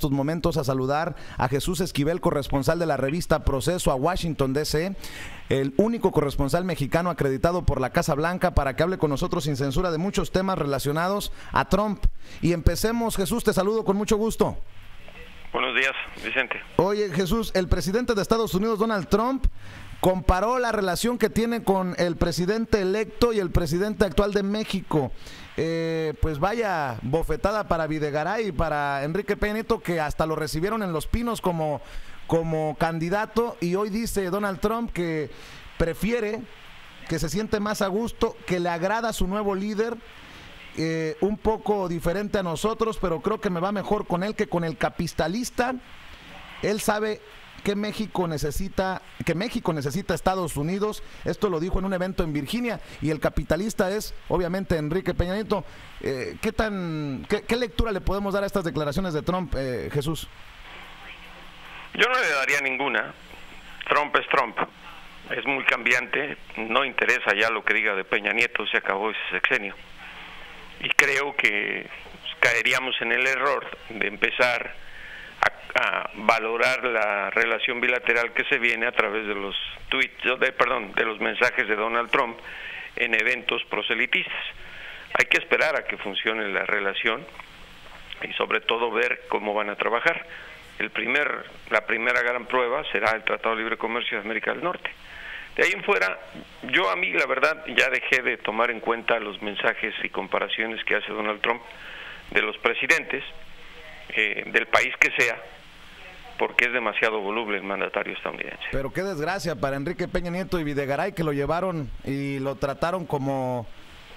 estos momentos a saludar a Jesús Esquivel, corresponsal de la revista Proceso a Washington, D.C., el único corresponsal mexicano acreditado por la Casa Blanca para que hable con nosotros sin censura de muchos temas relacionados a Trump. Y empecemos, Jesús, te saludo con mucho gusto. Buenos días, Vicente. Oye, Jesús, el presidente de Estados Unidos, Donald Trump, comparó la relación que tiene con el presidente electo y el presidente actual de México. Pues vaya bofetada para Videgaray y para Enrique Peña Nieto, que hasta lo recibieron en Los Pinos como candidato, y hoy dice Donald Trump que prefiere, que se siente más a gusto, que le agrada a su nuevo líder, un poco diferente a nosotros, pero creo que me va mejor con él que con el capitalista. Él sabe que México necesita a Estados Unidos. Esto lo dijo en un evento en Virginia, y el capitalista es obviamente Enrique Peña Nieto. ¿Qué lectura le podemos dar a estas declaraciones de Trump, Jesús? Yo no le daría ninguna. Trump es Trump, es muy cambiante, no interesa ya lo que diga de Peña Nieto, se acabó ese sexenio. Y creo que caeríamos en el error de empezar a valorar la relación bilateral que se viene a través de los de los mensajes de Donald Trump en eventos proselitistas. Hay que esperar a que funcione la relación y sobre todo ver cómo van a trabajar. La primera gran prueba será el Tratado de Libre Comercio de América del Norte. De ahí en fuera, a mí la verdad ya dejé de tomar en cuenta los mensajes y comparaciones que hace Donald Trump de los presidentes del país que sea, porque es demasiado voluble el mandatario estadounidense. Pero qué desgracia para Enrique Peña Nieto y Videgaray, que lo llevaron y lo trataron como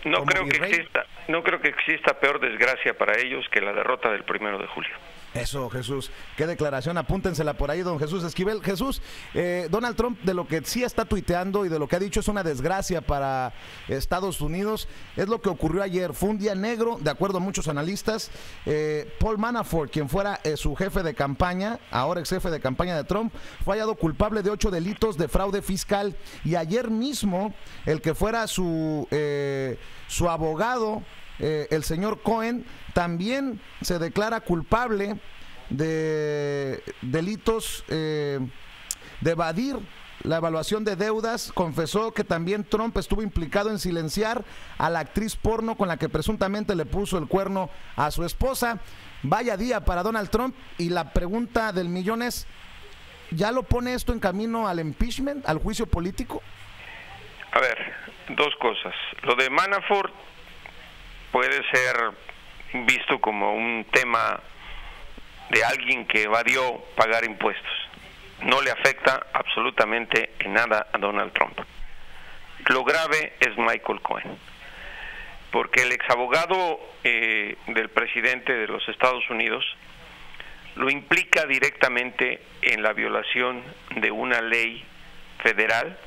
no creo que exista peor desgracia para ellos que la derrota del 1 de julio. Eso, Jesús. Qué declaración, apúntensela por ahí, don Jesús Esquivel. Jesús, Donald Trump, de lo que sí está tuiteando y de lo que ha dicho, es una desgracia para Estados Unidos. Es lo que ocurrió ayer. Fue un día negro, de acuerdo a muchos analistas. Paul Manafort, quien fuera su jefe de campaña, ahora ex jefe de campaña de Trump, fue hallado culpable de 8 delitos de fraude fiscal. Y ayer mismo, el que fuera su abogado, el señor Cohen, también se declara culpable de delitos de evadir la evaluación de deudas. Confesó que también Trump estuvo implicado en silenciar a la actriz porno con la que presuntamente le puso el cuerno a su esposa. Vaya día para Donald Trump, y la pregunta del millón es, ¿ya lo pone esto en camino al impeachment, al juicio político? A ver, dos cosas. Lo de Manafort puede ser visto como un tema de alguien que evadió pagar impuestos. No le afecta absolutamente en nada a Donald Trump. Lo grave es Michael Cohen, porque el exabogado del presidente de los Estados Unidos lo implica directamente en la violación de una ley federal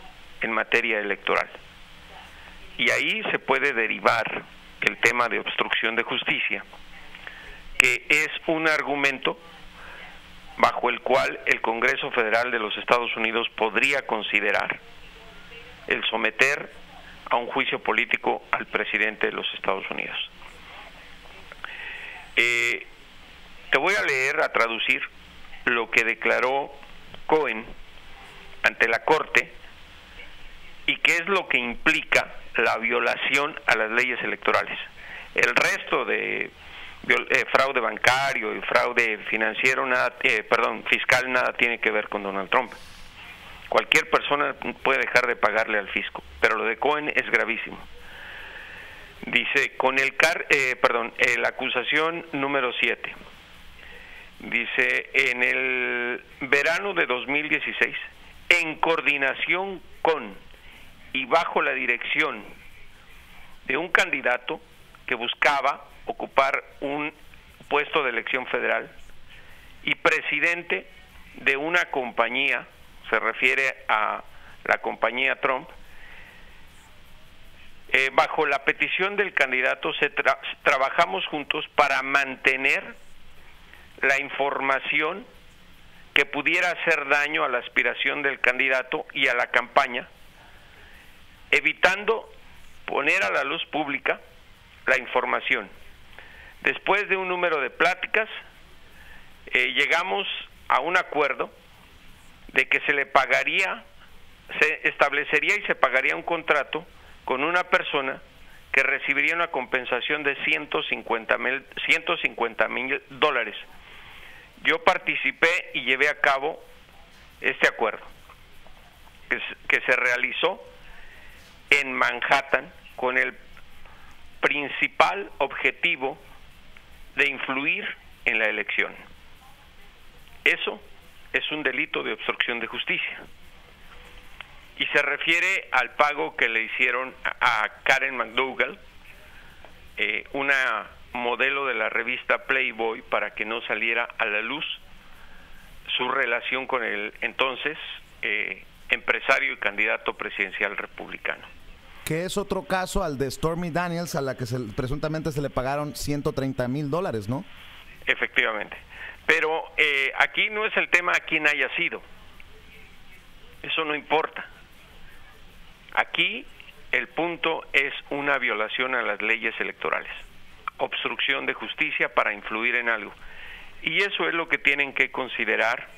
en materia electoral. Y ahí se puede derivar el tema de obstrucción de justicia, que es un argumento bajo el cual el Congreso Federal de los Estados Unidos podría considerar el someter a un juicio político al presidente de los Estados Unidos. Te voy a leer, a traducir lo que declaró Cohen ante la Corte y qué es lo que implica la violación a las leyes electorales. El resto de fraude bancario y fraude financiero, fiscal, nada tiene que ver con Donald Trump. Cualquier persona puede dejar de pagarle al fisco, pero lo de Cohen es gravísimo. Dice, la acusación número 7. Dice, en el verano de 2016, en coordinación con y bajo la dirección de un candidato que buscaba ocupar un puesto de elección federal y presidente de una compañía, se refiere a la compañía Trump, bajo la petición del candidato trabajamos juntos para mantener la información que pudiera hacer daño a la aspiración del candidato y a la campaña, evitando poner a la luz pública la información. Después de un número de pláticas, llegamos a un acuerdo de que se establecería y se pagaría un contrato con una persona que recibiría una compensación de $150,000. Yo participé y llevé a cabo este acuerdo, que se realizó en Manhattan con el principal objetivo de influir en la elección. Eso es un delito de obstrucción de justicia. Y se refiere al pago que le hicieron a Karen McDougal, una modelo de la revista Playboy, para que no saliera a la luz su relación con el entonces empresario y candidato presidencial republicano. Que es otro caso al de Stormy Daniels, a la que presuntamente se le pagaron $130,000, ¿no? Efectivamente. Pero aquí no es el tema a quién haya sido. Eso no importa. Aquí el punto es una violación a las leyes electorales. Obstrucción de justicia para influir en algo. Y eso es lo que tienen que considerar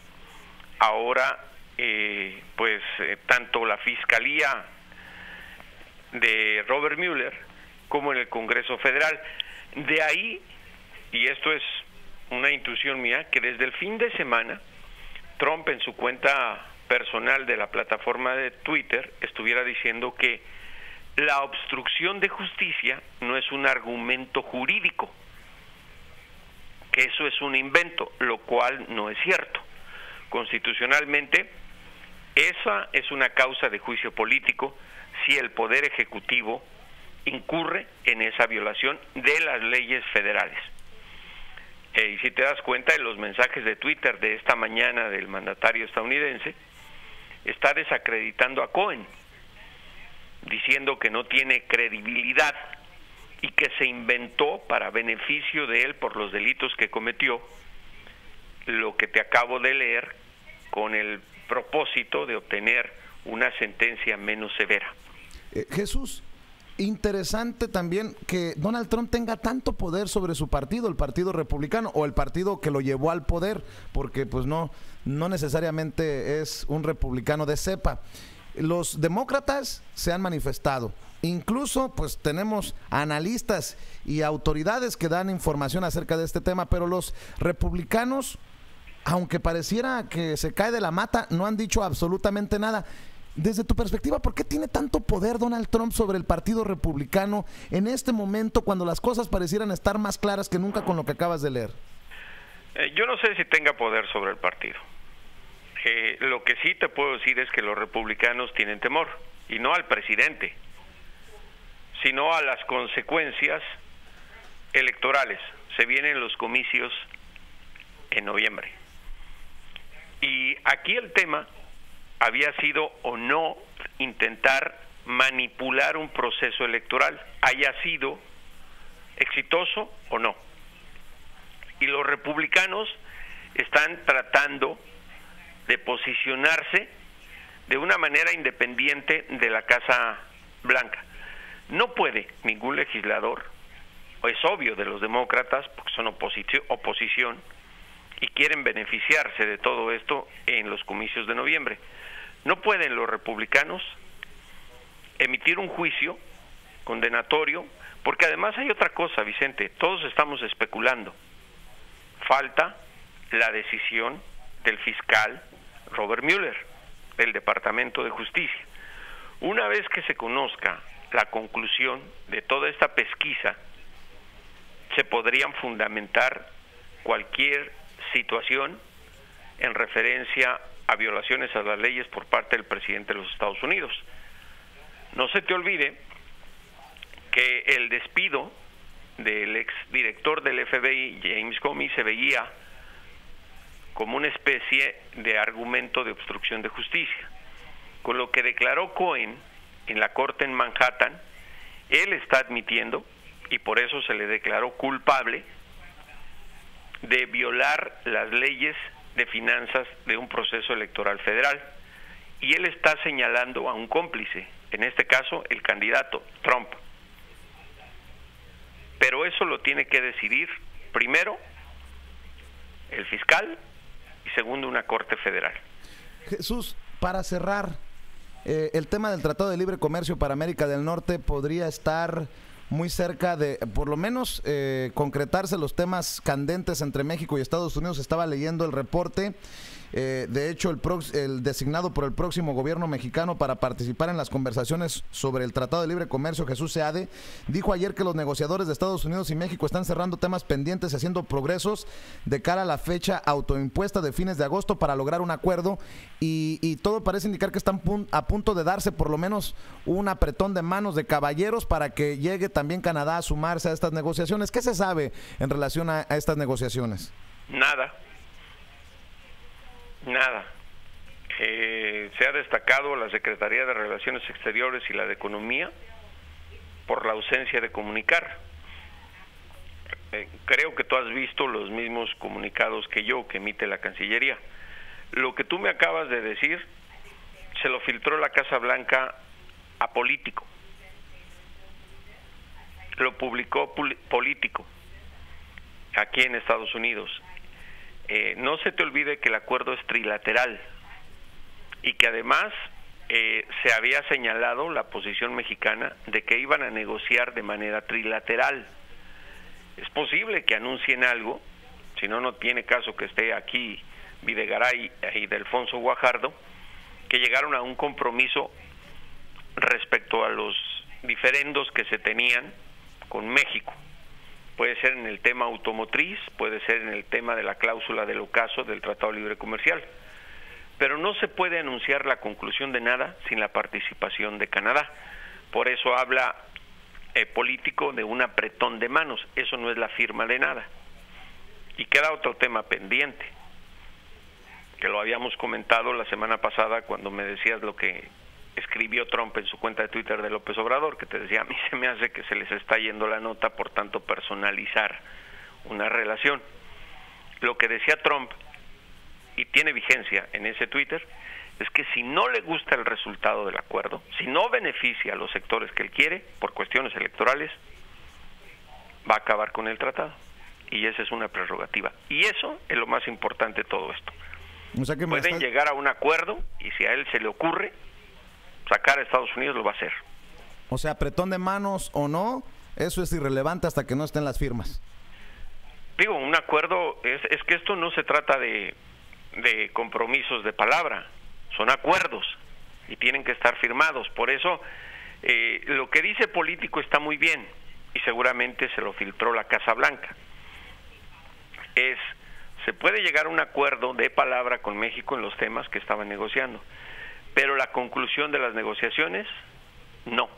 ahora, tanto la Fiscalía de Robert Mueller como en el Congreso Federal. De ahí, y esto es una intuición mía, que desde el fin de semana Trump en su cuenta personal de la plataforma de Twitter estuviera diciendo que la obstrucción de justicia no es un argumento jurídico, que eso es un invento, lo cual no es cierto. Constitucionalmente, esa es una causa de juicio político si el Poder Ejecutivo incurre en esa violación de las leyes federales. Y si te das cuenta, en los mensajes de Twitter de esta mañana del mandatario estadounidense, está desacreditando a Cohen, diciendo que no tiene credibilidad y que se inventó para beneficio de él por los delitos que cometió, lo que te acabo de leer, con el propósito de obtener una sentencia menos severa. Jesús, interesante también que Donald Trump tenga tanto poder sobre su partido, el Partido Republicano, o el partido que lo llevó al poder, porque pues no necesariamente es un republicano de cepa. Los demócratas se han manifestado, incluso pues tenemos analistas y autoridades que dan información acerca de este tema, pero los republicanos, aunque pareciera que se cae de la mata, no han dicho absolutamente nada. Desde tu perspectiva, ¿por qué tiene tanto poder Donald Trump sobre el Partido Republicano en este momento, cuando las cosas parecieran estar más claras que nunca con lo que acabas de leer? Yo no sé si tenga poder sobre el partido. Lo que sí te puedo decir es que los republicanos tienen temor, y no al presidente, sino a las consecuencias electorales. Se vienen los comicios en noviembre. Y aquí el tema había sido o no intentar manipular un proceso electoral, haya sido exitoso o no. Y los republicanos están tratando de posicionarse de una manera independiente de la Casa Blanca. No puede ningún legislador, es obvio de los demócratas, porque son oposición, y quieren beneficiarse de todo esto en los comicios de noviembre. No pueden los republicanos emitir un juicio condenatorio, porque además hay otra cosa, Vicente, todos estamos especulando. Falta la decisión del fiscal Robert Mueller, del Departamento de Justicia. Una vez que se conozca la conclusión de toda esta pesquisa, se podrían fundamentar cualquier situación en referencia a violaciones a las leyes por parte del presidente de los Estados Unidos. No se te olvide que el despido del exdirector del FBI, James Comey, se veía como una especie de argumento de obstrucción de justicia. Con lo que declaró Cohen en la corte en Manhattan, él está admitiendo, y por eso se le declaró culpable, de violar las leyes de finanzas de un proceso electoral federal. Y él está señalando a un cómplice, en este caso el candidato Trump. Pero eso lo tiene que decidir primero el fiscal y segundo, una corte federal. Jesús, para cerrar, el tema del Tratado de Libre Comercio para América del Norte podría estar muy cerca de, por lo menos, concretarse los temas candentes entre México y Estados Unidos. Estaba leyendo el reporte. De hecho, el designado por el próximo gobierno mexicano para participar en las conversaciones sobre el Tratado de Libre Comercio, Jesús Seade, dijo ayer que los negociadores de Estados Unidos y México están cerrando temas pendientes y haciendo progresos de cara a la fecha autoimpuesta de fines de agosto para lograr un acuerdo, y todo parece indicar que están a punto de darse por lo menos un apretón de manos de caballeros para que llegue también Canadá a sumarse a estas negociaciones. ¿Qué se sabe en relación a estas negociaciones? Nada. Se ha destacado la Secretaría de Relaciones Exteriores y la de Economía por la ausencia de comunicar. Creo que tú has visto los mismos comunicados que yo, que emite la Cancillería. Lo que tú me acabas de decir se lo filtró la Casa Blanca a Político, lo publicó Político aquí en Estados Unidos. No se te olvide que el acuerdo es trilateral y que además se había señalado la posición mexicana de que iban a negociar de manera trilateral. Es posible que anuncien algo, si no, no tiene caso que esté aquí Videgaray y Delfonso Guajardo, que llegaron a un compromiso respecto a los diferendos que se tenían con México. Puede ser en el tema automotriz, puede ser en el tema de la cláusula del ocaso del Tratado Libre Comercial, pero no se puede anunciar la conclusión de nada sin la participación de Canadá. Por eso habla Político de un apretón de manos. Eso no es la firma de nada. Y queda otro tema pendiente, que lo habíamos comentado la semana pasada cuando me decías lo que escribió Trump en su cuenta de Twitter de López Obrador, que te decía, a mí se me hace que se les está yendo la nota por tanto personalizar una relación. Lo que decía Trump, y tiene vigencia en ese Twitter, es que si no le gusta el resultado del acuerdo, si no beneficia a los sectores que él quiere por cuestiones electorales, va a acabar con el tratado. Y esa es una prerrogativa. Y eso es lo más importante de todo esto. O sea que pueden llegar a un acuerdo y si a él se le ocurre sacar a Estados Unidos, lo va a hacer. O sea, apretón de manos o no, eso es irrelevante hasta que no estén las firmas. Digo, un acuerdo, es que esto no se trata de compromisos de palabra, son acuerdos y tienen que estar firmados. Por eso, lo que dice Político está muy bien y seguramente se lo filtró la Casa Blanca. Se puede llegar a un acuerdo de palabra con México en los temas que estaban negociando, pero la conclusión de las negociaciones, no,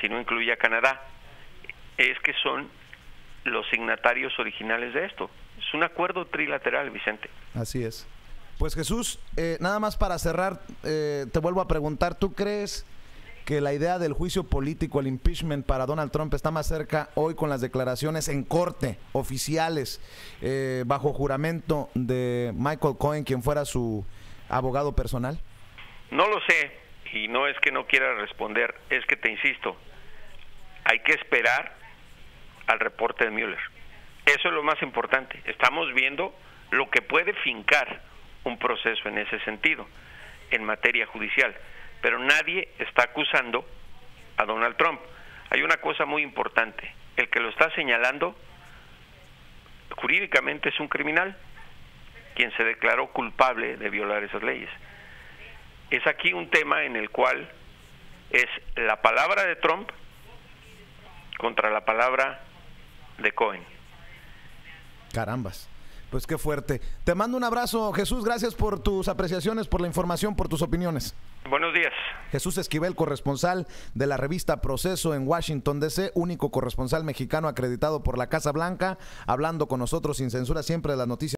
si no incluye a Canadá, es que son los signatarios originales de esto. Es un acuerdo trilateral, Vicente. Así es. Pues Jesús, nada más para cerrar, te vuelvo a preguntar, ¿tú crees que la idea del juicio político, el impeachment para Donald Trump está más cerca hoy con las declaraciones en corte, oficiales, bajo juramento de Michael Cohen, quien fuera su abogado personal? No lo sé, y no es que no quiera responder, es que te insisto, hay que esperar al reporte de Mueller. Eso es lo más importante. Estamos viendo lo que puede fincar un proceso en ese sentido, en materia judicial, pero nadie está acusando a Donald Trump. Hay una cosa muy importante, el que lo está señalando jurídicamente es un criminal, quien se declaró culpable de violar esas leyes. Es aquí un tema en el cual es la palabra de Trump contra la palabra de Cohen. Carambas, pues qué fuerte. Te mando un abrazo, Jesús, gracias por tus apreciaciones, por la información, por tus opiniones. Buenos días. Jesús Esquivel, corresponsal de la revista Proceso en Washington, D.C., único corresponsal mexicano acreditado por la Casa Blanca, hablando con nosotros sin censura siempre de las noticias